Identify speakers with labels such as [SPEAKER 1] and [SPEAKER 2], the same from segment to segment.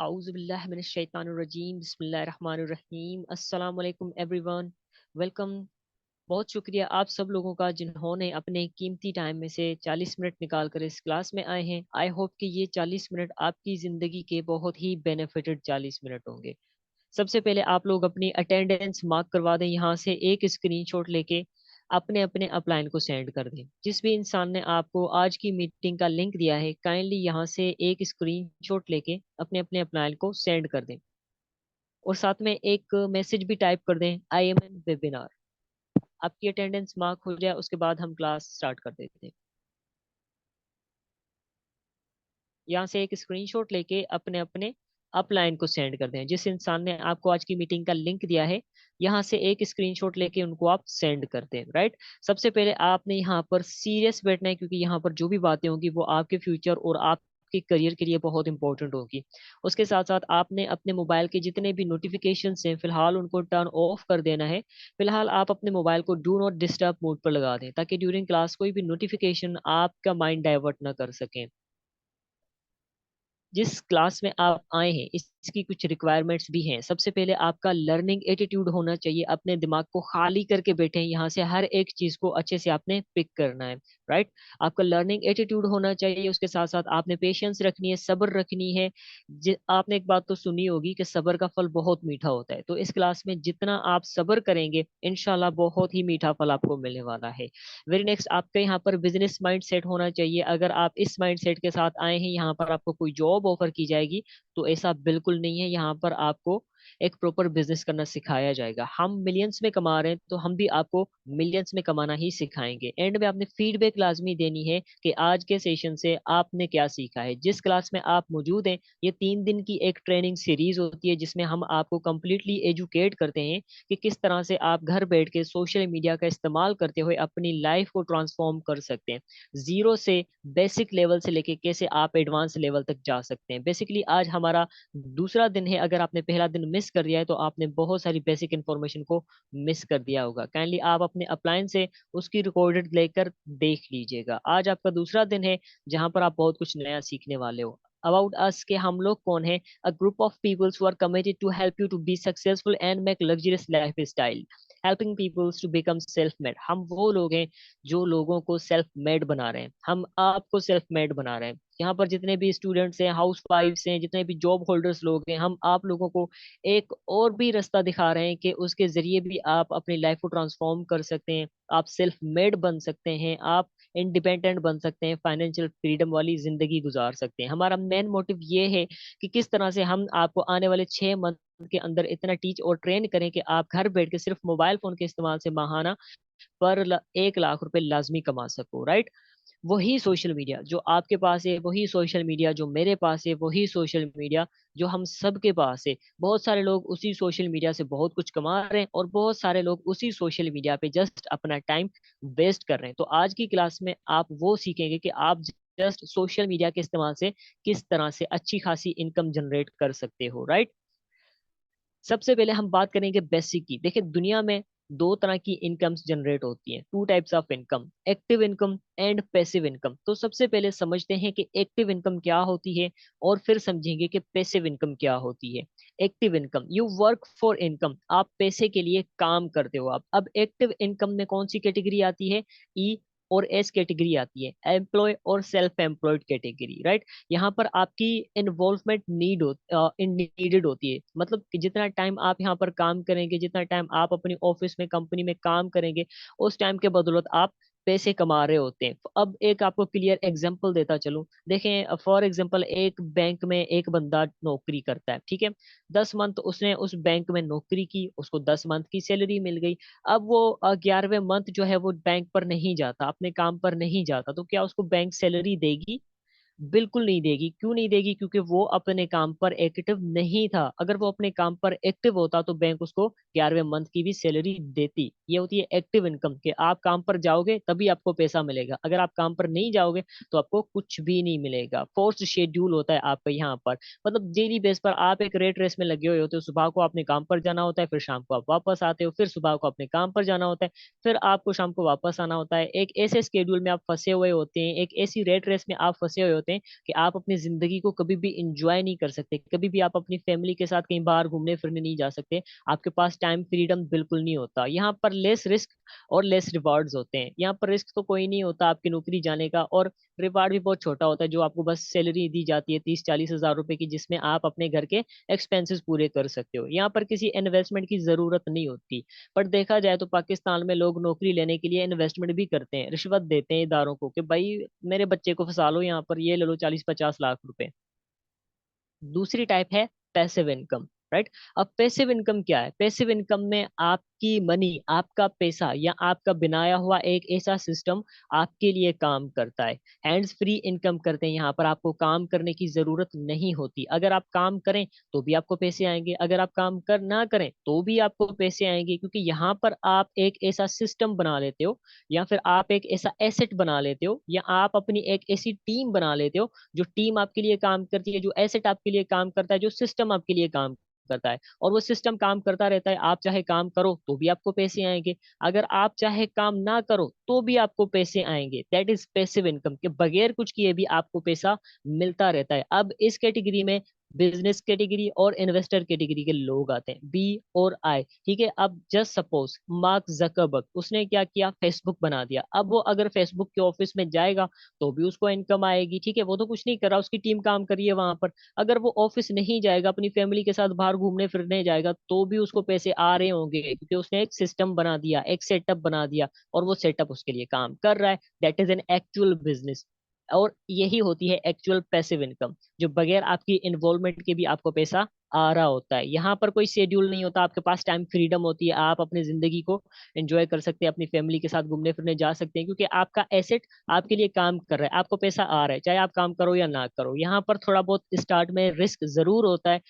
[SPEAKER 1] आउज़ुबिल्लाहिमिनश्शैतानिर्रजीम बिस्मिल्लाहिर्रहमानिर्रहीम अस्सलाम वालेकुम एवरीवन। वेलकम। बहुत शुक्रिया आप सब लोगों का जिन्होंने अपने कीमती टाइम में से 40 मिनट निकाल कर इस क्लास में आए हैं। आई होप कि ये 40 मिनट आपकी ज़िंदगी के बहुत ही बेनिफिटेड 40 मिनट होंगे। सबसे पहले आप लोग अपनी अटेंडेंस मार्क करवा दें, यहाँ से एक स्क्रीनशॉट लेके अपने अपने अपलाइन को सेंड कर दें। जिस भी इंसान ने आपको आज की मीटिंग का लिंक दिया है, काइंडली यहाँ से एक स्क्रीनशॉट लेके अपने अपने अपलाइन को सेंड कर दें और साथ में एक मैसेज भी टाइप कर दें, आई एम एन वेबिनार। आपकी अटेंडेंस मार्क हो जाए उसके बाद हम क्लास स्टार्ट कर देते हैं। यहाँ से एक स्क्रीनशॉट लेके अपने अपने अपलाइन को सेंड कर दें। जिस इंसान ने आपको आज की मीटिंग का लिंक दिया है, यहाँ से एक स्क्रीनशॉट लेके उनको आप सेंड कर दें। राइट। सबसे पहले आपने यहाँ पर सीरियस बैठना है, क्योंकि यहाँ पर जो भी बातें होंगी वो आपके फ्यूचर और आपके करियर के लिए बहुत इंपॉर्टेंट होगी। उसके साथ साथ आपने अपने मोबाइल के जितने भी नोटिफिकेशन हैं फिलहाल उनको टर्न ऑफ कर देना है। फिलहाल आप अपने मोबाइल को डू नॉट डिस्टर्ब मोड पर लगा दें, ताकि ड्यूरिंग क्लास कोई भी नोटिफिकेशन आपका माइंड डाइवर्ट ना कर सकें। जिस क्लास में आप आए हैं इसकी कुछ रिक्वायरमेंट्स भी हैं। सबसे पहले आपका लर्निंग एटीट्यूड होना चाहिए। अपने दिमाग को खाली करके बैठे हैं, यहाँ से हर एक चीज को अच्छे से आपने पिक करना है। राइट। आपका लर्निंग एटीट्यूड होना चाहिए। उसके साथ साथ आपने पेशेंस रखनी है, सब्र रखनी है। आपने एक बात तो सुनी होगी कि सब्र का फल बहुत मीठा होता है। तो इस क्लास में जितना आप सब्र करेंगे इंशाल्लाह बहुत ही मीठा फल आपको मिलने वाला है। वेरी नेक्स्ट, आपका यहाँ पर बिजनेस माइंड सेट होना चाहिए। अगर आप इस माइंड सेट के साथ आए हैं यहाँ पर आपको कोई जॉब ऑफर की जाएगी, तो ऐसा बिल्कुल नहीं है। यहाँ पर आपको एक प्रॉपर बिजनेस करना सिखाया जाएगा। हम मिलियंस में कमा रहे हैं तो हम भी आपको मिलियंस में कमाना ही सिखाएंगे। एंड में आपने फीडबैक लाजमी देनी है कि आज के सेशन से आपने क्या सीखा है। जिस क्लास में आप मौजूद हैं, ये 3 दिन की एक ट्रेनिंग सीरीज होती है जिसमें हम आपको कंप्लीटली एजुकेट करते हैं कि किस तरह से आप घर बैठ के सोशल मीडिया का इस्तेमाल करते हुए अपनी लाइफ को ट्रांसफॉर्म कर सकते हैं। जीरो से बेसिक लेवल से लेके कैसे आप एडवांस लेवल तक जा सकते हैं। बेसिकली आज हमारा दूसरा दिन है। अगर आपने पहला दिन मिस कर दिया है तो आपने बहुत सारी बेसिक इंफॉर्मेशन को मिस कर दिया होगा। काइंडली आप अपने अपलाइन से उसकी रिकॉर्डेड लेकर देख लीजिएगा। आज आपका दूसरा दिन है जहां पर आप बहुत कुछ नया सीखने वाले हो। अबाउट अस के हम लोग कौन है? A group of peoples who are committed to help you to be successful and make luxurious lifestyle, helping peoples to become self made. हम वो लोग हैं जो लोगों को सेल्फ मेड बना रहे हैं। हम आपको सेल्फ मेड बना रहे हैं। यहाँ पर जितने भी स्टूडेंट्स हैं, हाउस वाइफ्स हैं, जितने भी जॉब होल्डर्स लोग हैं, हम आप लोगों को एक और भी रास्ता दिखा रहे हैं कि उसके जरिए भी आप अपनी लाइफ को ट्रांसफॉर्म कर सकते हैं। आप सेल्फ मेड बन सकते हैं, आप इंडिपेंडेंट बन सकते हैं, फाइनेंशियल फ्रीडम वाली जिंदगी गुजार सकते हैं। हमारा मेन मोटिव ये है कि किस तरह से हम आपको आने वाले 6 मंथ के अंदर इतना टीच और ट्रेन करें कि आप घर बैठ के सिर्फ मोबाइल फोन के इस्तेमाल से माहाना 1 लाख रुपए लाजमी कमा सको। राइट। वही सोशल मीडिया जो आपके पास है, वही सोशल मीडिया जो मेरे पास है, वही सोशल मीडिया जो हम सबके पास है। बहुत सारे लोग उसी सोशल मीडिया से बहुत कुछ कमा रहे हैं और बहुत सारे लोग उसी सोशल मीडिया पे जस्ट अपना टाइम वेस्ट कर रहे हैं। तो आज की क्लास में आप वो सीखेंगे कि आप जस्ट सोशल मीडिया के इस्तेमाल से किस तरह से अच्छी खासी इनकम जनरेट कर सकते हो। राइट। सबसे पहले हम बात करेंगे बेसिक की। देखिए दुनिया में दो तरह की इनकम्स जनरेट होती हैं, two types of income, active income and passive income. तो सबसे पहले समझते हैं कि एक्टिव इनकम क्या होती है और फिर समझेंगे कि पैसिव इनकम क्या होती है। Active income, you work for income, आप पैसे के लिए काम करते हो। आप अब एक्टिव इनकम में कौन सी कैटेगरी आती है? ई और एस कैटेगरी आती है, एम्प्लॉय और सेल्फ एम्प्लॉयड कैटेगरी। राइट। यहाँ पर आपकी इन्वॉल्वमेंट नीडेड होती है। मतलब कि जितना टाइम आप यहाँ पर काम करेंगे, जितना टाइम आप अपनी ऑफिस में कंपनी में काम करेंगे, उस टाइम के बदौलत आप पैसे कमा रहे होते हैं। अब एक आपको क्लियर एग्जांपल देता चलूं। देखें फॉर एग्जांपल, एक बैंक में एक बंदा नौकरी करता है, ठीक है। 10 मंथ उसने उस बैंक में नौकरी की, उसको 10 मंथ की सैलरी मिल गई। अब वो 11वें मंथ जो है वो बैंक पर नहीं जाता, अपने काम पर नहीं जाता, तो क्या उसको बैंक सैलरी देगी? बिल्कुल नहीं देगी। क्यों नहीं देगी? क्योंकि वो अपने काम पर एक्टिव नहीं था। अगर वो अपने काम पर एक्टिव होता तो बैंक उसको 11वें मंथ की भी सैलरी देती। ये होती है एक्टिव इनकम, कि आप काम पर जाओगे तभी आपको पैसा मिलेगा, अगर आप काम पर नहीं जाओगे तो आपको कुछ भी नहीं मिलेगा। फोर्स शेड्यूल होता है आपका यहाँ पर। मतलब डेली बेस पर आप एक रेट रेस में लगे हुए होते हो। सुबह को आपने काम पर जाना होता है, फिर शाम को आप वापस आते हो, फिर सुबह को अपने काम पर जाना होता है, फिर आपको शाम को वापस आना होता है। एक ऐसे स्केड्यूल में आप फंसे हुए होते हैं, एक ऐसी रेट रेस में आप फंसे हुए होते हैं होते हैं कि आप अपनी जिंदगी को कभी भी इंजॉय नहीं कर सकते, कभी भी आप अपनी फैमिली के साथ कहीं बाहर घूमने फिरने नहीं जा सकते, आपके पास टाइम फ्रीडम बिल्कुल नहीं होता। यहाँ पर लेस रिस्क और लेस रिवार्ड्स होते हैं। यहाँ पर रिस्क तो कोई नहीं होता आपकी नौकरी जाने का, और रिवार्ड भी बहुत छोटा होता है, जो आपको बस सैलरी दी जाती है 30-40 हज़ार रुपए की, जिसमें आप अपने घर के एक्सपेंसेस पूरे कर सकते हो। यहाँ पर किसी इन्वेस्टमेंट की जरूरत नहीं होती। पर देखा जाए तो पाकिस्तान में लोग नौकरी लेने के लिए इन्वेस्टमेंट भी करते हैं, रिश्वत देते हैं इदारों को कि भाई मेरे बच्चे को फंसा लो यहाँ पर, ये ले लो 40-50 लाख रुपए। दूसरी टाइप है पैसिव इनकम, राइट। अब पैसिव इनकम क्या है? पैसिव इनकम में आपकी मनी, आपका पैसा या आपका बनाया हुआ एक ऐसा सिस्टम आपके लिए काम करता है। हैंड्स फ्री इनकम करते हैं, यहाँ पर आपको काम करने की जरूरत नहीं होती। अगर आप काम करें तो भी आपको पैसे आएंगे, अगर आप काम कर ना करें तो भी आपको पैसे आएंगे, क्योंकि यहाँ पर आप एक ऐसा सिस्टम बना लेते हो, या फिर आप एक ऐसा एसेट बना लेते हो, या आप अपनी एक ऐसी टीम बना लेते हो जो टीम आपके लिए काम करती है, जो एसेट आपके लिए काम करता है, जो सिस्टम आपके लिए काम करता है, और वो सिस्टम काम करता रहता है। आप चाहे काम करो तो भी आपको पैसे आएंगे, अगर आप चाहे काम ना करो तो भी आपको पैसे आएंगे। दैट इज पैसिव इनकम, के बगैर कुछ किए भी आपको पैसा मिलता रहता है। अब इस कैटेगरी में बिजनेस कैटेगरी और इन्वेस्टर कैटेगरी के लोग आते हैं, बी और आई, ठीक है। अब जस्ट सपोज मार्क जकरबर्ग, उसने क्या किया, फेसबुक बना दिया। अब वो अगर फेसबुक के ऑफिस में जाएगा तो भी उसको इनकम आएगी, ठीक है, वो तो कुछ नहीं कर रहा, उसकी टीम काम कर रही है वहां पर। अगर वो ऑफिस नहीं जाएगा, अपनी फैमिली के साथ बाहर घूमने फिरने जाएगा, तो भी उसको पैसे आ रहे होंगे, क्योंकि उसने एक सिस्टम बना दिया, एक सेटअप बना दिया, और वो सेटअप उसके लिए काम कर रहा है। That is an actual business. और यही होती है एक्चुअल पैसिव इनकम, जो बगैर आपकी इन्वॉल्वमेंट के भी आपको पैसा आ रहा होता है। यहाँ पर कोई शेड्यूल नहीं होता, आपके पास टाइम फ्रीडम होती है, आप अपनी जिंदगी को एंजॉय कर सकते हैं, अपनी फैमिली के साथ घूमने फिरने जा सकते हैं, क्योंकि आपका एसेट आपके लिए काम कर रहा है, आपको पैसा आ रहा है, चाहे आप काम करो या ना करो। यहाँ पर थोड़ा बहुत स्टार्ट में रिस्क जरूर होता है,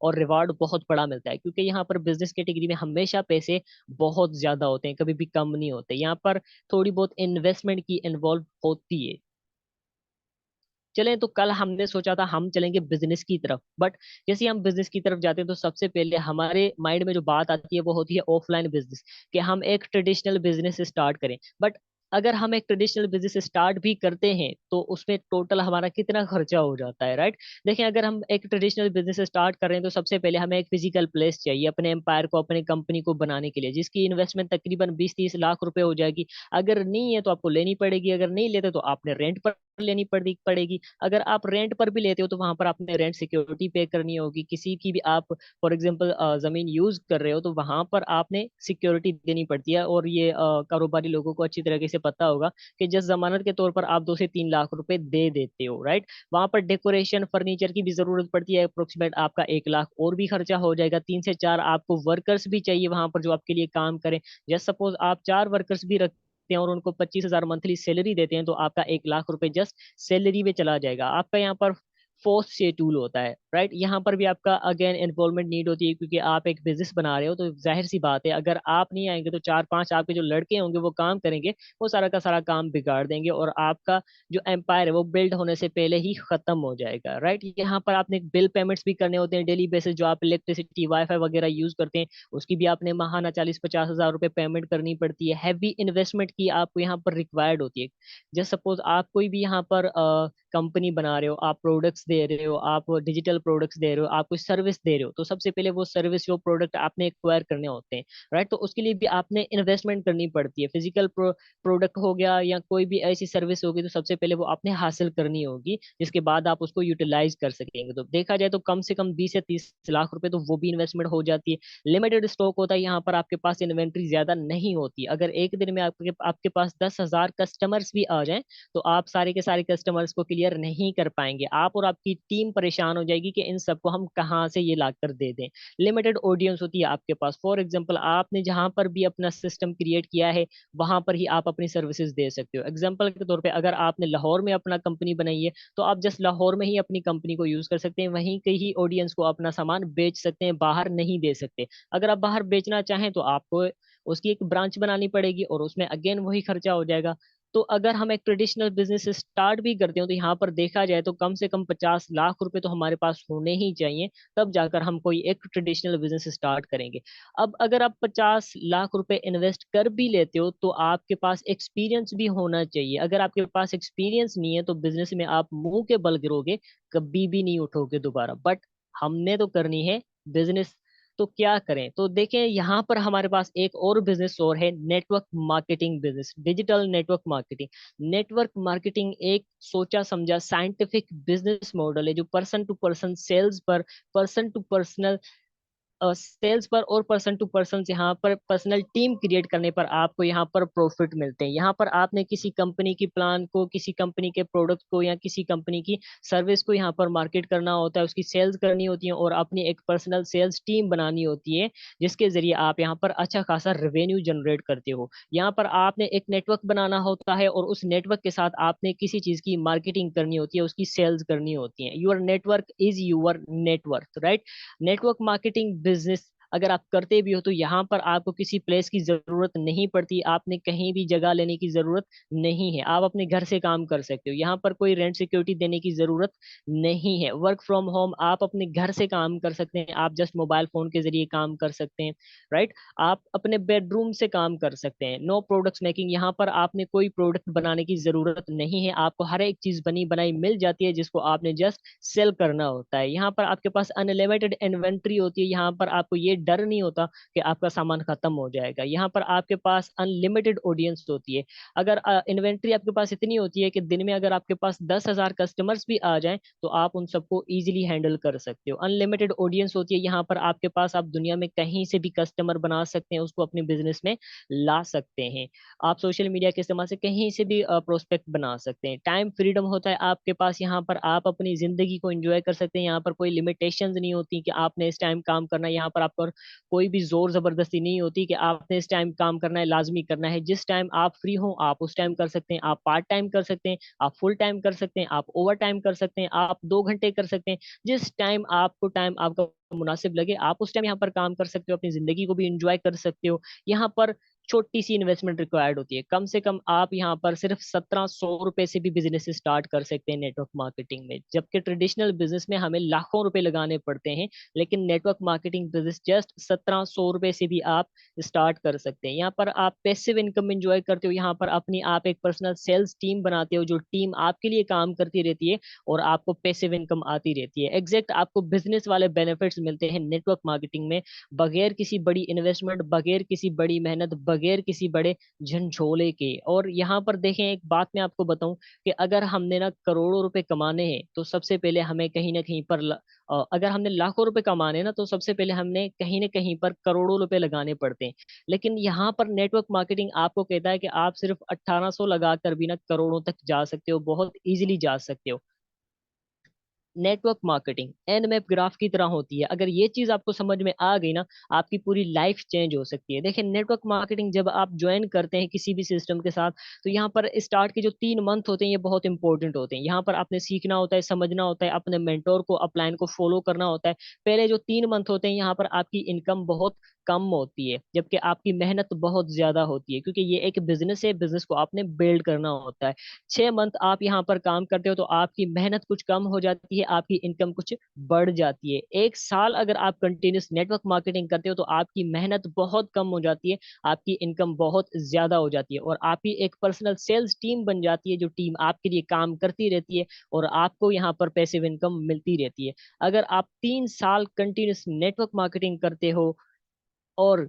[SPEAKER 1] और रिवार्ड बहुत बड़ा मिलता है, क्योंकि यहाँ पर बिजनेस कैटेगरी में हमेशा पैसे बहुत ज्यादा होते हैं, कभी भी कम नहीं होते। यहाँ पर थोड़ी बहुत इन्वेस्टमेंट की इन्वॉल्व होती है। चलें, तो कल हमने सोचा था हम चलेंगे बिजनेस की तरफ, बट जैसे ही हम बिजनेस की तरफ जाते हैं तो सबसे पहले हमारे माइंड में जो बात आती है वो होती है ऑफलाइन बिजनेस, कि हम एक ट्रेडिशनल बिजनेस स्टार्ट करें। बट अगर हम एक ट्रेडिशनल बिजनेस स्टार्ट भी करते हैं तो उसमें टोटल हमारा कितना खर्चा हो जाता है, राइट। देखिए, अगर हम एक ट्रेडिशनल बिजनेस स्टार्ट कर रहे हैं तो सबसे पहले हमें एक फिजिकल प्लेस चाहिए अपने एम्पायर को, अपने कंपनी को बनाने के लिए, जिसकी इन्वेस्टमेंट तकरीबन 20-30 लाख रुपए हो जाएगी। अगर नहीं है तो आपको लेनी पड़ेगी, अगर नहीं लेते तो आपने रेंट पर लेनी पड़ेगी। अगर आप रेंट पर भी लेते हो तो वहां पर आपने रेंट सिक्योरिटी पे करनी होगी। किसी की भी आप फॉर एग्जांपल जमीन यूज कर रहे हो तो वहां पर आपने सिक्योरिटी देनी पड़ती है, और ये कारोबारी लोगों को अच्छी तरीके से पता होगा कि जस्ट जमानत के तौर पर आप 2 से 3 लाख रुपए दे देते हो, राइट। वहां पर डेकोरेशन फर्नीचर की भी जरूरत पड़ती है, अप्रोक्सीमेट आपका 1 लाख और भी खर्चा हो जाएगा। 3 से 4 आपको वर्कर्स भी चाहिए वहां पर जो आपके लिए काम करें। जस्ट सपोज आप 4 वर्कर्स भी रख हैं और उनको 25 हज़ार मंथली सैलरी देते हैं, तो आपका 1 लाख रुपए जस्ट सैलरी में चला जाएगा। आपका यहाँ पर फोर्थ शेड्यूल होता है, राइट। यहाँ पर भी आपका अगेन इन्वॉल्वमेंट नीड होती है, क्योंकि आप एक बिजनेस बना रहे हो, तो जाहिर सी बात है अगर आप नहीं आएंगे तो 4-5 आपके जो लड़के होंगे वो काम करेंगे, वो सारा का सारा काम बिगाड़ देंगे, और आपका जो एम्पायर है वो बिल्ड होने से पहले ही खत्म हो जाएगा, राइट। यहाँ पर आपने बिल पेमेंट्स भी करने होते हैं डेली बेसिस, जो आप इलेक्ट्रिसिटी वाईफाई वगैरह यूज करते हैं उसकी भी आपने माहाना 40-50 हज़ार रुपए पेमेंट करनी पड़ती है। हैवी इन्वेस्टमेंट की आपको यहाँ पर रिक्वायर्ड होती है। जस्ट सपोज आप कोई भी यहाँ पर कंपनी बना रहे हो, आप प्रोडक्ट्स दे रहे हो, आप डिजिटल प्रोडक्ट्स दे रहे हो, आप कोई सर्विस दे रहे हो, तो सबसे पहले वो सर्विस, वो प्रोडक्ट आपने एक्वायर करने होते हैं, राइट। तो उसके लिए भी आपने इन्वेस्टमेंट करनी पड़ती है। फिजिकल प्रोडक्ट हो गया या कोई भी ऐसी सर्विस होगी, तो सबसे पहले वो आपने हासिल करनी होगी, जिसके बाद आप उसको यूटिलाइज कर सकेंगे। तो देखा जाए तो कम से कम 20 से 30 लाख रुपए तो वो भी इन्वेस्टमेंट हो जाती है। लिमिटेड स्टॉक होता है यहाँ पर, आपके पास इन्वेंट्री ज्यादा नहीं होती। अगर एक दिन में आपके आपके पास 10,000 कस्टमर्स भी आ जाएं तो आप सारे के सारे कस्टमर्स को क्लियर नहीं कर पाएंगे। आप और आपकी टीम परेशान हो जाएगी कि इन सबको हम कहाँ से ये लाकर दे दें। लिमिटेड ऑडियंस होती है आपके पास। फॉर एग्जांपल, आपने जहां पर भी अपना सिस्टम क्रिएट किया है वहां पर ही आप अपनी सर्विसेज दे सकते हो। एग्जांपल के तौर पे अगर आपने लाहौर में अपना कंपनी बनाई है तो आप जस्ट लाहौर में ही अपनी कंपनी को यूज कर सकते हैं, वहीं के ही ऑडियंस को अपना सामान बेच सकते हैं, बाहर नहीं दे सकते। अगर आप बाहर बेचना चाहें तो आपको उसकी एक ब्रांच बनानी पड़ेगी और उसमें अगेन वही खर्चा हो जाएगा। तो अगर हम एक ट्रेडिशनल बिजनेस स्टार्ट भी करते हो तो यहाँ पर देखा जाए तो कम से कम 50 लाख रुपए तो हमारे पास होने ही चाहिए, तब जाकर हम कोई एक ट्रेडिशनल बिजनेस स्टार्ट करेंगे। अब अगर आप 50 लाख रुपए इन्वेस्ट कर भी लेते हो तो आपके पास एक्सपीरियंस भी होना चाहिए। अगर आपके पास एक्सपीरियंस नहीं है तो बिजनेस में आप मुंह के बल गिरोगे, कभी भी नहीं उठोगे दोबारा। बट हमने तो करनी है बिजनेस, तो क्या करें? तो देखें यहाँ पर हमारे पास एक और बिजनेस और है, network marketing business, digital network marketing. Network marketing एक सोचा समझा साइंटिफिक बिजनेस मॉडल है जो पर्सन टू पर्सन सेल्स पर, पर्सन टू पर्सनल सेल्स पर और पर्सन टू पर्सन यहाँ पर पर्सनल टीम क्रिएट करने पर आपको यहाँ पर प्रॉफिट मिलते हैं। यहाँ पर आपने किसी कंपनी की प्लान को, किसी कंपनी के प्रोडक्ट को या किसी कंपनी की सर्विस को यहाँ पर मार्केट करना होता है, उसकी सेल्स करनी होती है और अपनी एक पर्सनल सेल्स टीम बनानी होती है, जिसके जरिए आप यहाँ पर अच्छा खासा रेवेन्यू जनरेट करते हो। यहाँ पर आपने एक नेटवर्क बनाना होता है और उस नेटवर्क के साथ आपने किसी चीज की मार्केटिंग करनी होती है, उसकी सेल्स करनी होती है। Your network is your network, right? Network marketing business अगर आप करते भी हो तो यहाँ पर आपको किसी प्लेस की जरूरत नहीं पड़ती, आपने कहीं भी जगह लेने की जरूरत नहीं है, आप अपने घर से काम कर सकते हो। यहाँ पर कोई रेंट सिक्योरिटी देने की जरूरत नहीं है। वर्क फ्रॉम होम आप अपने घर से काम कर सकते हैं, आप जस्ट मोबाइल फोन के जरिए काम कर सकते हैं, राइट? आप अपने बेडरूम से काम कर सकते हैं। नो प्रोडक्ट्स मेकिंग, यहाँ पर आपने कोई प्रोडक्ट बनाने की जरूरत नहीं है, आपको हर एक चीज बनी बनाई मिल जाती है जिसको आपने जस्ट सेल करना होता है। यहाँ पर आपके पास अनलिमिटेड इन्वेंट्री होती है, यहाँ पर आपको ये डर नहीं होता कि आपका सामान खत्म हो जाएगा। यहाँ पर आपके पास अनलिमिटेड ऑडियंस होती है। अगर इन्वेंट्री आपके पास इतनी होती है कि दिन में अगर आपके पास 10,000 कस्टमर्स भी आ जाएं तो आप उन सबको इजीली हैंडल कर सकते हो। अनलिमिटेड ऑडियंस होती है यहाँ पर आपके पास, आप दुनिया में कहीं से भी कस्टमर बना सकते हैं, उसको अपने बिजनेस में ला सकते हैं। आप सोशल मीडिया के इस्तेमाल से कहीं से भी प्रोस्पेक्ट बना सकते हैं। टाइम फ्रीडम होता है आपके पास, यहाँ पर आप अपनी जिंदगी को एंजॉय कर सकते हैं। यहाँ पर कोई लिमिटेशंस नहीं होती कि आपने इस टाइम काम करना है। यहाँ पर आप पर कोई भी जोर जबरदस्ती नहीं होती कि आपने इस टाइम काम करना है, लाजमी करना है। जिस टाइम आप फ्री हो आप उस टाइम कर सकते हैं। आप पार्ट टाइम कर सकते हैं, आप फुल टाइम कर सकते हैं, आप ओवर टाइम कर सकते हैं, आप 2 घंटे कर सकते हैं। जिस टाइम आपको टाइम आपका मुनासिब लगे आप उस टाइम यहाँ पर काम कर सकते हो, अपनी जिंदगी को भी इंजॉय कर सकते हो। यहाँ पर छोटी सी इन्वेस्टमेंट रिक्वायर्ड होती है, कम से कम आप यहाँ पर सिर्फ 1,700 रुपए से भी बिजनेस स्टार्ट कर सकते हैं नेटवर्क मार्केटिंग में, जबकि ट्रेडिशनल बिजनेस में हमें लाखों रुपए लगाने पड़ते हैं। लेकिन नेटवर्क मार्केटिंग बिजनेस जस्ट 1,700 रुपए से भी आप स्टार्ट कर सकते हैं। यहाँ पर आप पैसिव इनकम एंजॉय करते हो, यहाँ पर अपनी आप एक पर्सनल सेल्स टीम बनाते हो जो टीम आपके लिए काम करती रहती है और आपको पैसिव इनकम आती रहती है। एग्जैक्ट आपको बिजनेस वाले बेनिफिट्स मिलते हैं नेटवर्क मार्केटिंग में, बगैर किसी बड़ी इन्वेस्टमेंट, बगैर किसी बड़ी मेहनत, बगैर किसी बड़े झंझोले के। और यहाँ पर देखें, एक बात मैं आपको बताऊं कि अगर हमने ना करोड़ों रुपए कमाने हैं तो सबसे पहले हमें कहीं ना कहीं पर अगर हमने लाखों रुपए कमाने हैं ना तो सबसे पहले हमने कहीं ना कहीं पर करोड़ों रुपए लगाने पड़ते हैं। लेकिन यहाँ पर नेटवर्क मार्केटिंग आपको कहता है कि आप सिर्फ 1,800 लगाकर भी ना करोड़ों तक जा सकते हो, बहुत इजीली जा सकते हो। Network marketing and map graph की तरह होती है। अगर ये चीज आपको समझ में आ गई ना, आपकी पूरी लाइफ चेंज हो सकती है। देखिए नेटवर्क मार्केटिंग जब आप ज्वाइन करते हैं किसी भी सिस्टम के साथ, तो यहाँ पर स्टार्ट के जो 3 मंथ होते हैं ये बहुत इंपॉर्टेंट होते हैं। यहाँ पर आपने सीखना होता है, समझना होता है, अपने मेंटोर को, अपलाइन को फॉलो करना होता है। पहले जो 3 मंथ होते हैं यहाँ पर आपकी इनकम बहुत कम होती है, जबकि आपकी मेहनत बहुत ज्यादा होती है, क्योंकि ये एक बिजनेस है, बिजनेस को आपने बिल्ड करना होता है। 6 मंथ आप यहाँ पर काम करते हो तो आपकी मेहनत कुछ कम हो जाती है, आपकी इनकम कुछ बढ़ जाती है। 1 साल अगर आप कंटिन्यूस नेटवर्क मार्केटिंग करते हो तो आपकी मेहनत बहुत कम हो जाती है, आपकी इनकम बहुत ज्यादा हो जाती है और आपकी एक पर्सनल सेल्स टीम बन जाती है जो टीम आपके लिए काम करती रहती है और आपको यहाँ पर पैसिव इनकम मिलती रहती है। अगर आप 3 साल कंटिन्यूस नेटवर्क मार्केटिंग करते हो और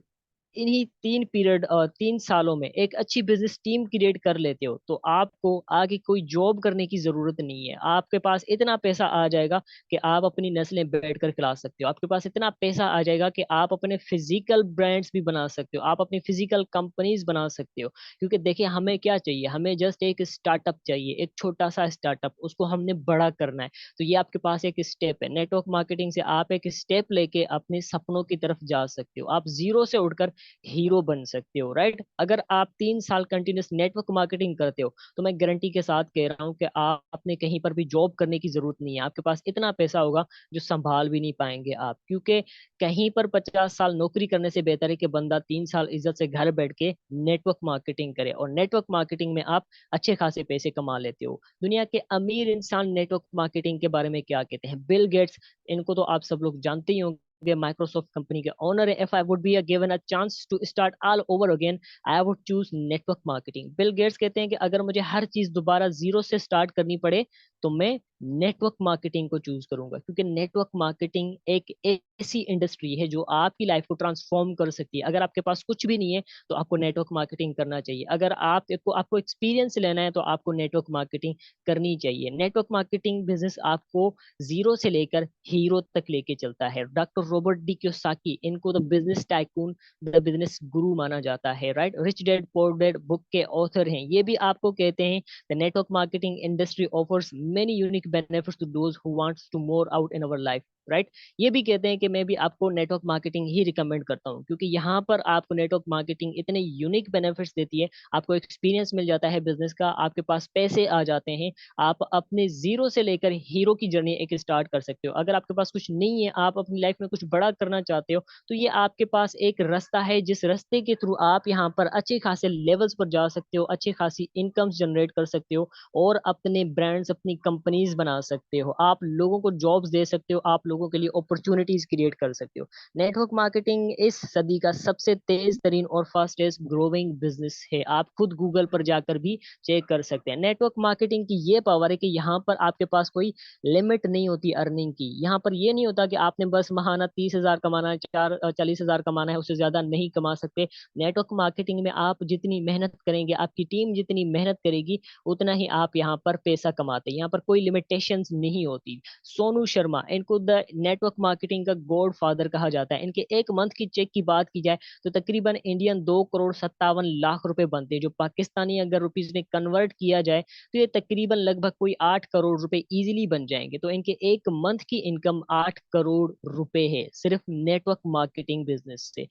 [SPEAKER 1] इन्हीं 3 पीरियड 3 सालों में एक अच्छी बिजनेस टीम क्रिएट कर लेते हो तो आपको आगे कोई जॉब करने की जरूरत नहीं है। आपके पास इतना पैसा आ जाएगा कि आप अपनी नस्लें बैठकर खिला सकते हो। आपके पास इतना पैसा आ जाएगा कि आप अपने फिजिकल ब्रांड्स भी बना सकते हो, आप अपनी फिजिकल कंपनीज बना सकते हो। क्योंकि देखिए हमें क्या चाहिए, हमें जस्ट एक स्टार्टअप चाहिए, एक छोटा सा स्टार्टअप, उसको हमने बड़ा करना है। तो ये आपके पास एक स्टेप है। नेटवर्क मार्केटिंग से आप एक स्टेप लेके अपने सपनों की तरफ जा सकते हो। आप जीरो से उठकर हीरो बन सकते हो, राइट। अगर आप 3 साल कंटिन्यूस नेटवर्क मार्केटिंग करते हो तो मैं गारंटी के साथ कह रहा हूँ कि आपने कहीं पर भी जॉब करने की जरूरत नहीं है। आपके पास इतना पैसा होगा जो संभाल भी नहीं पाएंगे आप, क्योंकि कहीं पर 50 साल नौकरी करने से बेहतर है कि बंदा 3 साल इज्जत से घर बैठ के नेटवर्क मार्केटिंग करे, और नेटवर्क मार्केटिंग में आप अच्छे खासे पैसे कमा लेते हो। दुनिया के अमीर इंसान नेटवर्क मार्केटिंग के बारे में क्या कहते हैं? बिल गेट्स, इनको तो आप सब लोग जानते ही होंगे, माइक्रोसॉफ्ट कंपनी के ओनर है। If I would be given a chance to start all over again, I would choose network marketing. Bill Gates कहते हैं कि अगर मुझे हर चीज दोबारा जीरो से स्टार्ट करनी पड़े तो मैं नेटवर्क मार्केटिंग को चूज करूंगा, क्योंकि नेटवर्क मार्केटिंग एक ऐसी इंडस्ट्री है जो आपकी लाइफ को ट्रांसफॉर्म कर सकती है। अगर आपके पास कुछ भी नहीं है तो आपको नेटवर्क मार्केटिंग करना चाहिए। अगर आपको एक्सपीरियंस लेना है तो आपको नेटवर्क मार्केटिंग करनी चाहिए। नेटवर्क मार्केटिंग बिजनेस आपको जीरो से लेकर हीरो तक लेके चलता है। डॉक्टर रॉबर्ट डी कियोसाकी, इनको the business tycoon, the business guru माना जाता है, right. Rich dad poor dad book के ऑथर हैं। ये भी आपको कहते हैं the network marketing industry offers many unique benefits to those who wants to more out in our life, right. ये भी कहते हैं कि मैं भी आपको नेटवर्क मार्केटिंग ही रिकमेंड करता हूँ, क्योंकि यहाँ पर आपको नेटवर्क मार्केटिंग इतने यूनिक बेनिफिट्स देती है। आपको एक्सपीरियंस मिल जाता है बिजनेस का, आपके पास पैसे आ जाते हैं, आप अपने जीरो से लेकर हीरो की जर्नी एक स्टार्ट कर सकते हो। अगर आपके पास कुछ नहीं है, आप अपनी लाइफ में कुछ बड़ा करना चाहते हो, तो ये आपके पास एक रास्ता है जिस रास्ते के थ्रू आप यहाँ पर अच्छे खासे लेवल्स पर जा सकते हो, अच्छी खासी इनकम्स जनरेट कर सकते हो, और अपने ब्रांड्स, अपनी कंपनीज बना सकते हो। आप लोगों को जॉब्स दे सकते हो, आप लोगों के लिए अपॉर्चुनिटीज क्रिएट कर सकते हो। नेटवर्क मार्केटिंग इस सदी का सबसे तेज तरीन और फास्टेस्ट ग्रोइंग बिजनेस है। आप खुद गूगल पर जाकर भी चेक कर सकते हैं। नेटवर्क मार्केटिंग की ये पावर है कि यहाँ पर आपके पास कोई लिमिट नहीं होती अर्निंग की। यहाँ पर ये नहीं होता कि आपने बस महाना 30,000 कमाना है, 40,000 कमाना है, उससे ज्यादा नहीं कमा सकते। नेटवर्क मार्केटिंग में आप जितनी मेहनत करेंगे, आपकी टीम जितनी मेहनत करेगी, उतना ही आप यहाँ पर पैसा कमाते हैं। यहाँ पर कोई लिमिटेशंस नहीं होती। सोनू शर्मा, इनको द नेटवर्क मार्केटिंग का गॉड फादर कहा जाता है। इनके एक मंथ की चेक की बात की जाए तो तकरीबन इंडियन 2,57 लाख रुपए बनते हैं, जो पाकिस्तानी अगर रुपीज में कन्वर्ट किया जाए तो ये तकरीबन लगभग कोई 8 करोड़ रुपए इजीली बन जाएंगे। तो इनके एक मंथ की इनकम 8 करोड़ रुपए है सिर्फ नेटवर्क मार्केटिंग बिजनेस से।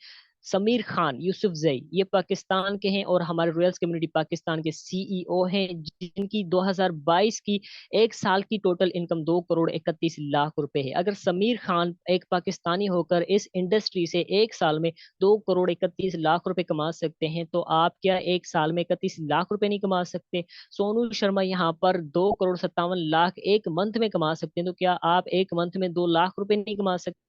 [SPEAKER 1] समीर खान यूसुफजई, ये पाकिस्तान के हैं और हमारे रॉयल्स कम्युनिटी पाकिस्तान के सीईओ हैं, जिनकी 2022 की एक साल की टोटल इनकम 2,31 लाख रुपए है। अगर समीर खान एक पाकिस्तानी होकर इस इंडस्ट्री से एक साल में 2,31 लाख रुपए कमा सकते हैं, तो आप क्या एक साल में 31 लाख रुपए नहीं कमा सकते? सोनू शर्मा यहाँ पर 2,57 लाख एक मंथ में कमा सकते हैं, तो क्या आप एक मंथ में 2 लाख रुपए नहीं कमा सकते?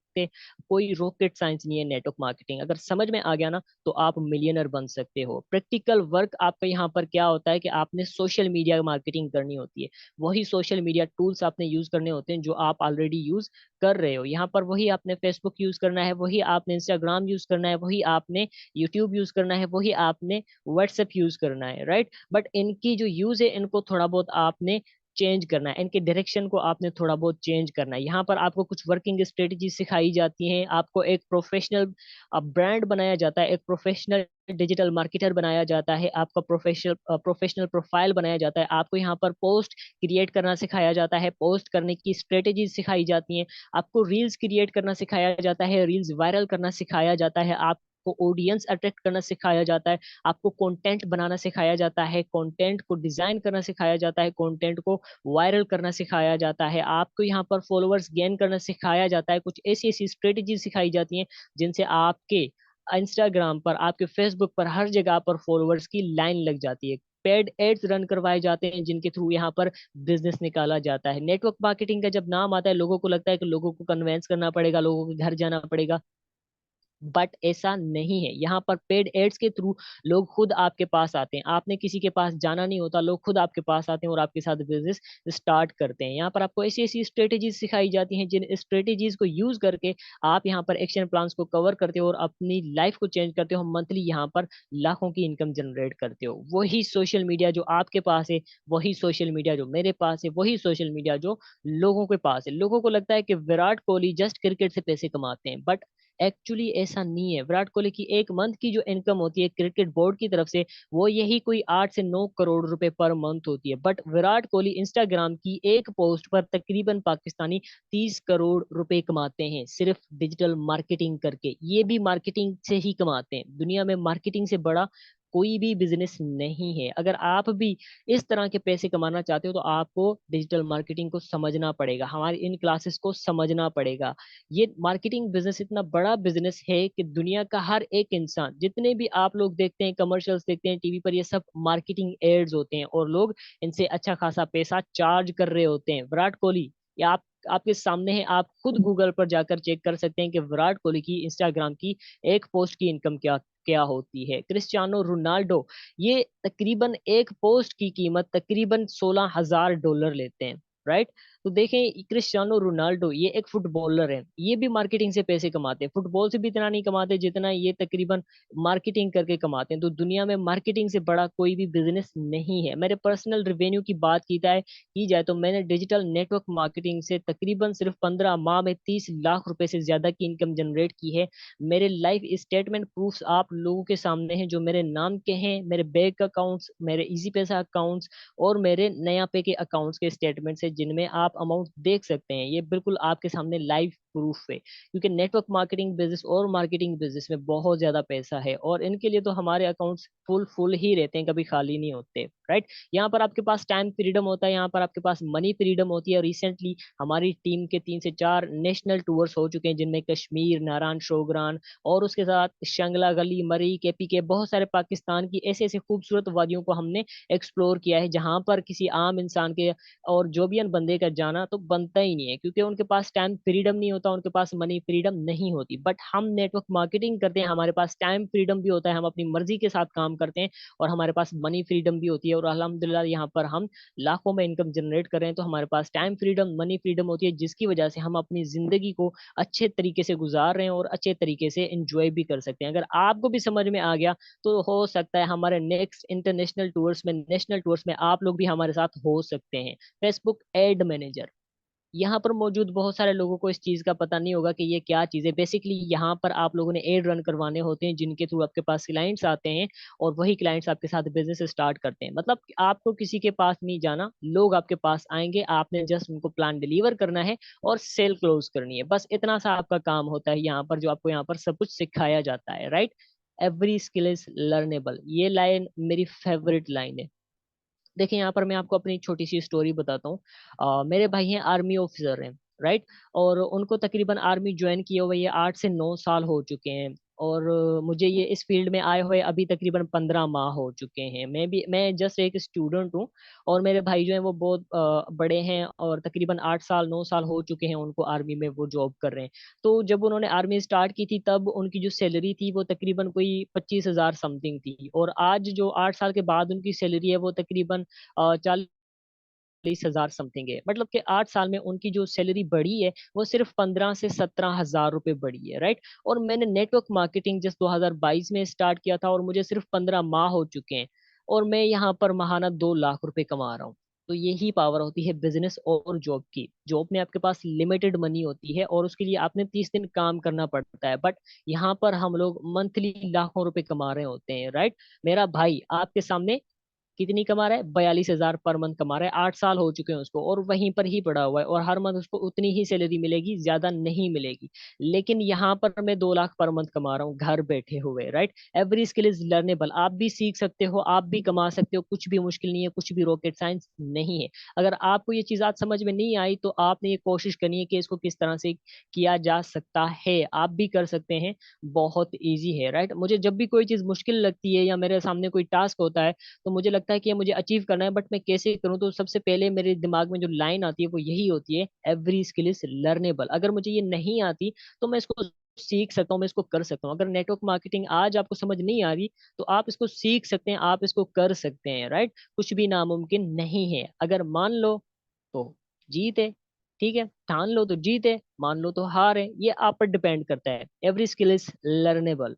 [SPEAKER 1] कोई रॉकेट साइंस नहीं है नेटवर्क मार्केटिंग। अगर समझ में आ गया ना तो आप मिलियनर बन सकते हो। प्रैक्टिकल वर्क आपका यहाँ पर क्या होता है कि आपने सोशल मीडिया मार्केटिंग करनी होती है। वही सोशल मीडिया टूल्स आपने यूज करने होते हैं जो आप ऑलरेडी यूज कर रहे हो। यहाँ पर वही आपने फेसबुक यूज करना है, वही आपने इंस्टाग्राम यूज करना है, वही आपने यूट्यूब यूज करना है, वही आपने व्हाट्सएप यूज करना है, राइट। बट इनकी जो यूज है इनको थोड़ा बहुत आपने चेंज करना है, इनके डायरेक्शन को आपने थोड़ा बहुत चेंज करना है। यहाँ पर आपको कुछ वर्किंग स्ट्रेटेजी सिखाई जाती हैं, आपको एक प्रोफेशनल ब्रांड बनाया जाता है, एक प्रोफेशनल डिजिटल मार्केटर बनाया जाता है, आपका प्रोफेशनल प्रोफाइल बनाया जाता है। आपको यहाँ पर पोस्ट क्रिएट करना सिखाया जाता है, पोस्ट करने की स्ट्रेटेजी सिखाई जाती हैं, आपको रील्स क्रिएट करना सिखाया जाता है, रील्स वायरल करना सिखाया जाता है, आपको ऑडियंस अट्रैक्ट करना सिखाया जाता है, आपको कंटेंट बनाना सिखाया जाता है, कंटेंट को डिजाइन करना सिखाया जाता है, कंटेंट को वायरल करना सिखाया जाता है, आपको यहाँ पर फॉलोअर्स गेन करना सिखाया जाता है। कुछ ऐसी ऐसी स्ट्रेटेजी सिखाई जाती हैं जिनसे आपके इंस्टाग्राम पर, आपके फेसबुक पर, हर जगह पर फॉलोअर्स की लाइन लग जाती है। पेड एड्स रन करवाए जाते हैं जिनके थ्रू यहाँ पर बिजनेस निकाला जाता है। नेटवर्क मार्केटिंग का जब नाम आता है लोगों को लगता है कि लोगों को कन्वेंस करना पड़ेगा, लोगों के घर जाना पड़ेगा, बट ऐसा नहीं है। यहाँ पर पेड एड्स के थ्रू लोग खुद आपके पास आते हैं, आपने किसी के पास जाना नहीं होता, लोग खुद आपके पास आते हैं और आपके साथ बिजनेस स्टार्ट करते हैं। यहाँ पर आपको ऐसी ऐसी स्ट्रेटेजीज सिखाई जाती हैं जिन स्ट्रेटेजीज को यूज करके आप यहाँ पर एक्शन प्लान्स को कवर करते हो और अपनी लाइफ को चेंज करते हो। मंथली यहाँ पर लाखों की इनकम जनरेट करते हो। वही सोशल मीडिया जो आपके पास है, वही सोशल मीडिया जो मेरे पास है, वही सोशल मीडिया जो लोगों के पास है। लोगों को लगता है कि विराट कोहली जस्ट क्रिकेट से पैसे कमाते हैं, बट एक्चुअली ऐसा नहीं है। विराट कोहली की एक मंथ की जो इनकम होती है क्रिकेट बोर्ड की तरफ से, वो यही कोई 8 से 9 करोड़ रुपए पर मंथ होती है। बट विराट कोहली इंस्टाग्राम की एक पोस्ट पर तकरीबन पाकिस्तानी 30 करोड़ रुपए कमाते हैं, सिर्फ डिजिटल मार्केटिंग करके। ये भी मार्केटिंग से ही कमाते हैं। दुनिया में मार्केटिंग से बड़ा कोई भी बिजनेस नहीं है। अगर आप भी इस तरह के पैसे कमाना चाहते हो तो आपको डिजिटल मार्केटिंग को समझना पड़ेगा, हमारी इन क्लासेस को समझना पड़ेगा। ये मार्केटिंग बिजनेस इतना बड़ा बिजनेस है कि दुनिया का हर एक इंसान, जितने भी आप लोग देखते हैं कमर्शियल्स देखते हैं टीवी पर, ये सब मार्केटिंग एड्स होते हैं और लोग इनसे अच्छा खासा पैसा चार्ज कर रहे होते हैं। विराट कोहली, या आप, आपके सामने है, आप खुद गूगल पर जाकर चेक कर सकते हैं कि विराट कोहली की इंस्टाग्राम की एक पोस्ट की इनकम क्या क्या होती है। क्रिस्टियानो रोनाल्डो, ये तकरीबन एक पोस्ट की कीमत तकरीबन $16,000 लेते हैं, राइट। तो देखें, क्रिस्टियानो रोनाल्डो ये एक फुटबॉलर है, ये भी मार्केटिंग से पैसे कमाते हैं। फुटबॉल से भी इतना नहीं कमाते जितना ये तकरीबन मार्केटिंग करके कमाते हैं। तो दुनिया में मार्केटिंग से बड़ा कोई भी बिजनेस नहीं है। मेरे पर्सनल रेवेन्यू की बात की जाए तो मैंने डिजिटल नेटवर्क मार्केटिंग से तकरीबन सिर्फ 15 माह में 30 लाख रुपए से ज्यादा की इनकम जनरेट की है। मेरे लाइफ स्टेटमेंट प्रूफ्स आप लोगों के सामने हैं, जो मेरे नाम के हैं, मेरे बैंक अकाउंट्स, मेरे इजी पैसा अकाउंट्स और मेरे नया पे के अकाउंट्स के स्टेटमेंट्स है, जिनमें आप अमाउंट देख सकते हैं। ये बिल्कुल आपके सामने लाइव प्रूफ है। क्योंकि नेटवर्क मार्केटिंग बिजनेस और मार्केटिंग बिजनेस में बहुत ज्यादा पैसा है, और इनके लिए तो हमारे अकाउंट्स फुल फुल ही रहते हैं, कभी खाली नहीं होते, राइट। यहाँ पर आपके पास टाइम फ्रीडम होता है, यहाँ पर आपके पास मनी फ्रीडम होती है। और रिसेंटली हमारी टीम के 3 से 4 नेशनल टूर्स हो चुके हैं, जिनमें कश्मीर, नारायण शोगरान और उसके साथ शंगला गली, मरी, केपी के बहुत सारे पाकिस्तान की ऐसे ऐसे खूबसूरत वादियों को हमने एक्सप्लोर किया है, जहां पर किसी आम इंसान के और जोबियन बंदे का जाना तो बनता ही नहीं है, क्योंकि उनके पास टाइम फ्रीडम नहीं होता, उनके पास मनी फ्रीडम नहीं होती। बट हम नेटवर्क मार्केटिंग करते हैं, हमारे पास टाइम फ्रीडम भी होता है, हम अपनी मर्जी के साथ काम करते हैं, और हमारे पास मनी फ्रीडम भी होती है। और अल्हम्दुलिल्लाह यहाँ पर हम लाखों में इनकम जनरेट कर रहे हैं। तो हमारे पास टाइम फ्रीडम, मनी फ्रीडम होती है, जिसकी वजह से हम अपनी जिंदगी को अच्छे तरीके से गुजार रहे हैं और अच्छे तरीके से एंजॉय भी कर सकते हैं। अगर आपको भी समझ में आ गया तो हो सकता है हमारे नेक्स्ट इंटरनेशनल टूर्स में, नेशनल टूर्स में आप लोग भी हमारे साथ हो सकते हैं। फेसबुक एड मैनेजर, यहाँ पर मौजूद बहुत सारे लोगों को इस चीज का पता नहीं होगा कि ये क्या चीज है। बेसिकली यहाँ पर आप लोगों ने एड रन करवाने होते हैं, जिनके थ्रू आपके पास क्लाइंट्स आते हैं, और वही क्लाइंट्स आपके साथ बिजनेस स्टार्ट करते हैं। मतलब कि आपको किसी के पास नहीं जाना, लोग आपके पास आएंगे, आपने जस्ट उनको प्लान डिलीवर करना है और सेल क्लोज करनी है। बस इतना सा आपका काम होता है यहाँ पर, जो आपको यहाँ पर सब कुछ सिखाया जाता है, right. Every skill is learnable, ये लाइन मेरी फेवरेट लाइन है। देखिए, यहाँ पर मैं आपको अपनी छोटी सी स्टोरी बताता हूँ। मेरे भाई हैं, आर्मी ऑफिसर हैं, राइट। और उनको तकरीबन आर्मी ज्वाइन किए हुए ये 8 से 9 साल हो चुके हैं। और मुझे ये इस फील्ड में आए हुए अभी तकरीबन 15 माह हो चुके हैं। मैं जस्ट एक स्टूडेंट हूँ। और मेरे भाई जो हैं वो बहुत बड़े हैं, और तकरीबन 8 साल 9 साल हो चुके हैं उनको आर्मी में वो जॉब कर रहे हैं। तो जब उन्होंने आर्मी स्टार्ट की थी, तब उनकी जो सैलरी थी वो तकरीबन कोई 25,000 समथिंग थी। और आज जो 8 साल के बाद उनकी सैलरी है वो तकरीबन 40,000 समथिंग है। मतलब कि 8 साल में उनकी जो सैलरी बढ़ी है वो सिर्फ 15 से 17 हजार रुपए बढ़ी है, राइट। और मैंने नेटवर्क मार्केटिंग जस्ट 2022 में स्टार्ट किया था, और मुझे सिर्फ 15 माह हो चुके हैं, और मैं यहाँ पर महाना 2 लाख रुपए कमा रहा हूँ। तो यही पावर होती है बिजनेस और जॉब की। जॉब में आपके पास लिमिटेड मनी होती है, और उसके लिए आपने 30 दिन काम करना पड़ता है। बट यहाँ पर हम लोग मंथली लाखों रुपए कमा रहे होते हैं, राइट। मेरा भाई आपके सामने कितनी कमा रहा है, 42,000 पर मंथ कमा रहा है। 8 साल हो चुके हैं उसको, और वहीं पर ही पड़ा हुआ है, और हर मंथ उसको उतनी ही सैलरी मिलेगी, ज्यादा नहीं मिलेगी। लेकिन यहाँ पर मैं 2 लाख पर मंथ कमा रहा हूँ घर बैठे हुए, right. Every skill is learnable, आप भी सीख सकते हो, आप भी कमा सकते हो, कुछ भी मुश्किल नहीं है, कुछ भी रॉकेट साइंस नहीं है। अगर आपको ये चीज आज समझ में नहीं आई तो आपने ये कोशिश करनी है कि इसको किस तरह से किया जा सकता है, आप भी कर सकते हैं। बहुत ईजी है, राइट। मुझे जब भी कोई चीज मुश्किल लगती है, या मेरे सामने कोई टास्क होता है, तो मुझे लगता है कि ये मुझे अचीव करना है, बट मैं कैसे करूं, तो सबसे पहले मेरे दिमाग में जो लाइन आती है वो यही होती है, एवरी स्किल इज लर्नेबल। अगर मुझे ये नहीं आती तो मैं इसको सीख सकता हूँ, मैं इसको कर सकता हूँ। अगर नेटवर्क मार्केटिंग आज आपको समझ नहीं आ रही तो आप इसको सीख सकते हैं, आप इसको कर सकते हैं, राइट। कुछ भी नामुमकिन नहीं है। अगर मान लो तो जीत है, ठीक है। ठान लो तो जीत है, मान लो तो हार है। ये आप पर डिपेंड करता है। Every skill is learnable.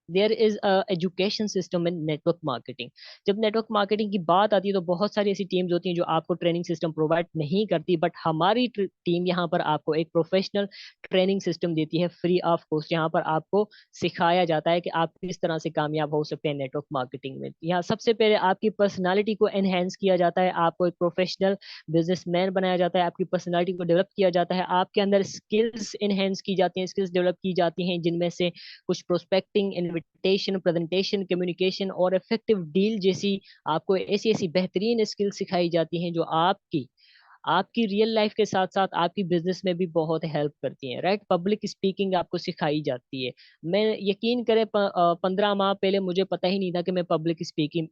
[SPEAKER 1] There is a education system in network marketing. जब नेटवर्क मार्केटिंग की बात आती है तो बहुत सारी ऐसी टीम्स होती हैं जो आपको ट्रेनिंग सिस्टम प्रोवाइड नहीं करती, बट हमारी टीम यहाँ पर आपको एक प्रोफेशनल ट्रेनिंग सिस्टम देती है फ्री ऑफ कॉस्ट। यहाँ पर आपको सिखाया जाता है कि आप किस तरह से कामयाब हो सकते हैं नेटवर्क मार्केटिंग में। यहाँ सबसे पहले आपकी पर्सनालिटी को एनहेंस किया जाता है, आपको एक प्रोफेशनल बिजनेसमैन बनाया जाता है, आपकी पर्सनालिटी को डेवलप किया जाता है, आपके अंदर स्किल्स एनहेंस की जाती हैं, स्किल्स डेवलप की जाती हैं, जिनमें से कुछ प्रोस्पेक्टिंग, इनविटेशन, प्रेजेंटेशन, कम्युनिकेशन और इफेक्टिव डील जैसी आपको ऐसी ऐसी बेहतरीन स्किल सिखाई जाती हैं जो आपकी आपकी रियल लाइफ के साथ साथ आपकी बिजनेस में भी बहुत हेल्प करती हैं, राइट। पब्लिक स्पीकिंग आपको सिखाई जाती है। मैं यकीन करें 15 माह पहले मुझे पता ही नहीं था कि मैं पब्लिक स्पीकिंग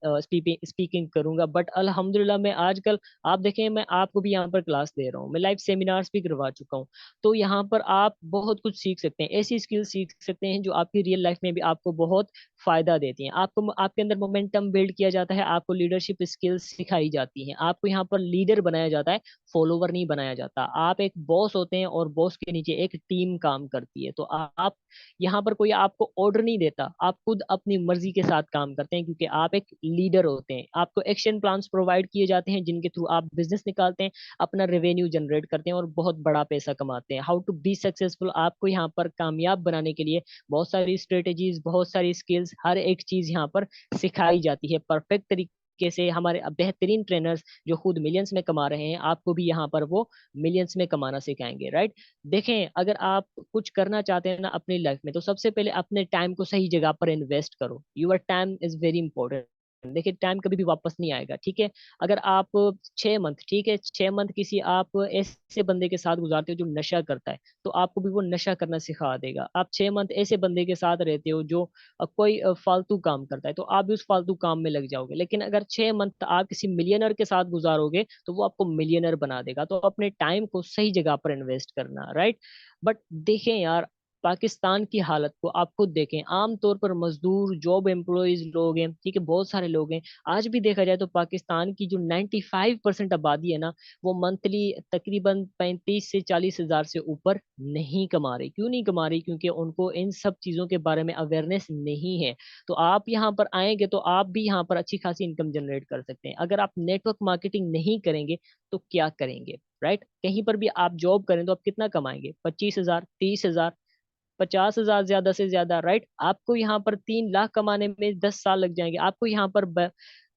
[SPEAKER 1] स्पीकिंग करूंगा, बट अल्हम्दुलिल्लाह मैं आजकल, आप देखें, मैं आपको भी यहाँ पर क्लास दे रहा हूँ, मैं लाइव सेमिनार्स भी करवा चुका हूँ। तो यहाँ पर आप बहुत कुछ सीख सकते हैं, ऐसी स्किल सीख सकते हैं जो आपकी रियल लाइफ में भी आपको बहुत फायदा देती हैं। आपको आपके अंदर मोमेंटम बिल्ड किया जाता है, आपको लीडरशिप स्किल्स सिखाई जाती हैं, आपको यहाँ पर लीडर बनाया जाता है, फॉलोवर नहीं बनाया जाता। आप एक बॉस होते हैं और बॉस के नीचे एक टीम काम करती है। तो आप यहाँ पर कोई आपको ऑर्डर नहीं देता, आप खुद अपनी मर्जी के साथ काम करते हैं, क्योंकि आप एक लीडर होते हैं। आपको एक्शन प्लान्स प्रोवाइड किए जाते हैं जिनके थ्रू आप बिजनेस निकालते हैं, अपना रेवेन्यू जनरेट करते हैं और बहुत बड़ा पैसा कमाते हैं। हाउ टू बी सक्सेसफुल, आपको यहाँ पर कामयाब बनाने के लिए बहुत सारी स्ट्रेटेजीज, बहुत सारी स्किल्स, हर एक चीज यहाँ पर सिखाई जाती है परफेक्ट तरीके से। हमारे बेहतरीन ट्रेनर्स जो खुद मिलियंस में कमा रहे हैं, आपको भी यहाँ पर वो मिलियंस में कमाना सिखाएंगे, राइट। देखें, अगर आप कुछ करना चाहते हैं ना अपनी लाइफ में, तो सबसे पहले अपने टाइम को सही जगह पर इन्वेस्ट करो। Your time is very important. देखिए, टाइम कभी भी वापस नहीं आएगा, ठीक है। अगर आप 6 मंथ, ठीक है, 6 मंथ किसी आप ऐसे बंदे के साथ गुजारते हो जो नशा करता है, तो आपको भी वो नशा करना सिखा देगा। आप 6 मंथ ऐसे बंदे के साथ रहते हो जो कोई फालतू काम करता है, तो आप भी उस फालतू काम में लग जाओगे। लेकिन अगर 6 मंथ आप किसी मिलियनर के साथ गुजारोगे तो वो आपको मिलियनर बना देगा। तो अपने टाइम को सही जगह पर इन्वेस्ट करना, राइट। बट देखें यार, पाकिस्तान की हालत को आप खुद देखें। आमतौर पर मजदूर, जॉब एम्प्लॉयज लोग हैं, ठीक है, बहुत सारे लोग हैं। आज भी देखा जाए तो पाकिस्तान की जो 95% आबादी है ना, वो मंथली तकरीबन 35 से 40 हज़ार से ऊपर नहीं कमा रही। क्यों नहीं कमा रही? क्योंकि उनको इन सब चीज़ों के बारे में अवेयरनेस नहीं है। तो आप यहाँ पर आएंगे तो आप भी यहाँ पर अच्छी खासी इनकम जनरेट कर सकते हैं। अगर आप नेटवर्क मार्केटिंग नहीं करेंगे तो क्या करेंगे, राइट। कहीं पर भी आप जॉब करें तो आप कितना कमाएंगे? 25 हज़ार, 30 हज़ार, 50 हज़ार ज्यादा से ज्यादा, राइट। आपको यहाँ पर 3 लाख कमाने में 10 साल लग जाएंगे, आपको यहाँ पर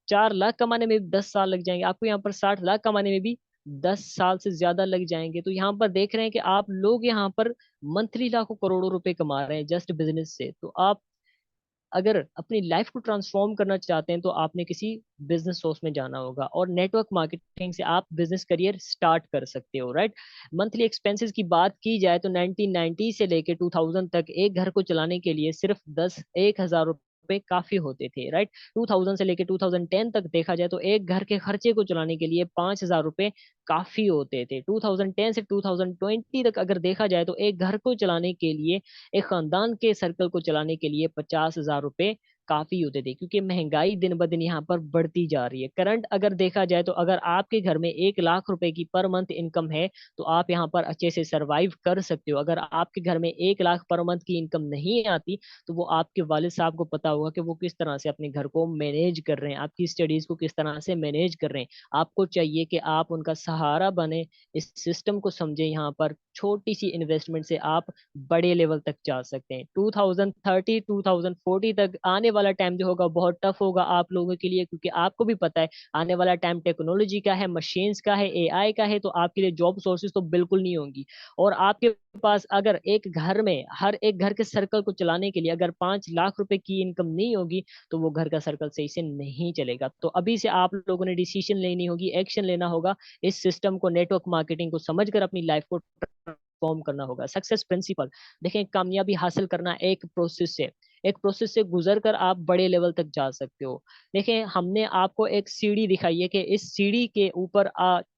[SPEAKER 1] 4 लाख कमाने में भी 10 साल लग जाएंगे, आपको यहाँ पर 60 लाख कमाने में भी 10 साल से ज्यादा लग जाएंगे। तो यहाँ पर देख रहे हैं कि आप लोग यहाँ पर मंथली लाखों करोड़ों रुपए कमा रहे हैं जस्ट बिजनेस से। तो आप अगर अपनी लाइफ को ट्रांसफॉर्म करना चाहते हैं तो आपने किसी बिजनेस सोर्स में जाना होगा, और नेटवर्क मार्केटिंग से आप बिजनेस करियर स्टार्ट कर सकते हो, राइट। मंथली एक्सपेंसेस की बात की जाए तो 1990 से लेके 2000 तक एक घर को चलाने के लिए सिर्फ 1,000 रुपए काफी होते थे, राइट। 2000 से लेके 2010 तक देखा जाए तो एक घर के खर्चे को चलाने के लिए 5,000 रुपए काफी होते थे। 2010 से 2020 तक अगर देखा जाए तो एक घर को चलाने के लिए, एक खानदान के सर्कल को चलाने के लिए 50,000 रुपए काफी होते थे, क्योंकि महंगाई दिन ब दिन यहाँ पर बढ़ती जा रही है। करंट अगर देखा जाए तो अगर आपके घर में 1 लाख रुपए की पर मंथ इनकम है तो आप यहाँ पर अच्छे से सरवाइव कर सकते हो। अगर आपके घर में 1 लाख पर मंथ की इनकम नहीं आती तो वो आपके वालिद साहब को पता होगा कि वो किस तरह से अपने घर को मैनेज कर रहे हैं, आपकी स्टडीज को किस तरह से मैनेज कर रहे हैं। आपको चाहिए कि आप उनका सहारा बने, इस सिस्टम को समझे। यहाँ पर छोटी सी इन्वेस्टमेंट से आप बड़े लेवल तक जा सकते हैं। 2030 2040 तक आने वाला टाइम जो होगा बहुत टफ होगा आप लोगों के लिए, क्योंकि आपको भी पता है आने वाला टाइम टेक्नोलॉजी का है, मशीन्स का है, एआई का है। तो आपके लिए जॉब सोर्सेज तो बिल्कुल नहीं होंगी। और आपके पास अगर एक घर में, हर एक घर के सर्कल को चलाने के लिए अगर 5 लाख रुपए की इनकम नहीं होगी तो वो घर का सर्कल सही से नहीं चलेगा। तो अभी से आप लोगों ने डिसीजन लेनी होगी, एक्शन लेना होगा। इस सिस्टम को, नेटवर्क मार्केटिंग को समझकर अपनी लाइफ को फॉर्म करना होगा। सक्सेस प्रिंसिपल देखें, कामयाबी हासिल करना एक प्रोसेस से, एक प्रोसेस से गुजर कर आप बड़े लेवल तक जा सकते हो। देखें, हमने आपको एक सीढ़ी दिखाई है कि इस सीढ़ी के ऊपर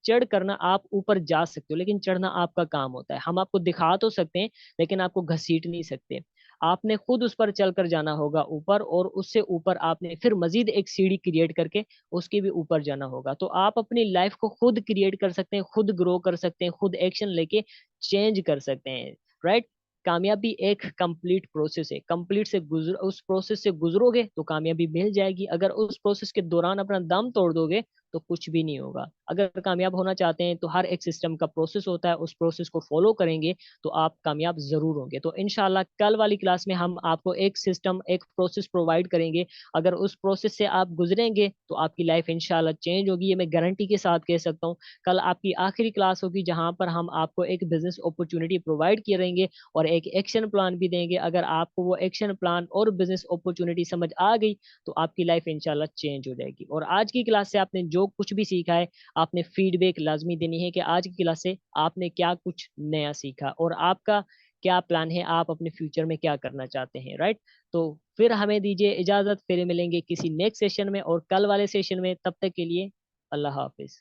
[SPEAKER 1] चढ़ करना आप ऊपर जा सकते हो, लेकिन चढ़ना आपका काम होता है। हम आपको दिखा तो सकते हैं लेकिन आपको घसीट नहीं सकते। आपने खुद उस पर चलकर जाना होगा ऊपर, और उससे ऊपर आपने फिर मजीद एक सीढ़ी क्रिएट करके उसके भी ऊपर जाना होगा। तो आप अपनी लाइफ को खुद क्रिएट कर सकते हैं, खुद ग्रो कर सकते हैं, खुद एक्शन लेके चेंज कर सकते हैं, राइट। कामयाबी एक कंप्लीट प्रोसेस है, कंप्लीट से गुजर उस प्रोसेस से गुजरोगे तो कामयाबी मिल जाएगी। अगर उस प्रोसेस के दौरान अपना दम तोड़ दोगे तो कुछ भी नहीं होगा। अगर कामयाब होना चाहते हैं तो हर एक सिस्टम का प्रोसेस होता है, उस प्रोसेस को फॉलो करेंगे तो आप कामयाब जरूर होंगे। तो इंशाल्लाह कल वाली क्लास में हम आपको एक सिस्टम, एक प्रोसेस प्रोवाइड करेंगे। अगर उस प्रोसेस से आप गुजरेंगे तो आपकी लाइफ इंशाल्लाह चेंज होगी, ये मैं गारंटी के साथ कह सकता हूँ। कल आपकी आखिरी क्लास होगी जहां पर हम आपको एक बिजनेस अपॉर्चुनिटी प्रोवाइड करेंगे और एक एक्शन प्लान भी देंगे। अगर आपको वो एक्शन प्लान और बिजनेस अपॉर्चुनिटी समझ आ गई तो आपकी लाइफ इंशाल्लाह चेंज हो जाएगी। और आज की क्लास से आपने जो कुछ भी सीखा है, आपने फीडबैक लाजमी देनी है कि आज की क्लास से आपने क्या कुछ नया सीखा और आपका क्या प्लान है, आप अपने फ्यूचर में क्या करना चाहते हैं, राइट। तो फिर हमें दीजिए इजाजत, फिर मिलेंगे किसी नेक्स्ट सेशन में और कल वाले सेशन में। तब तक के लिए अल्लाह हाफिज।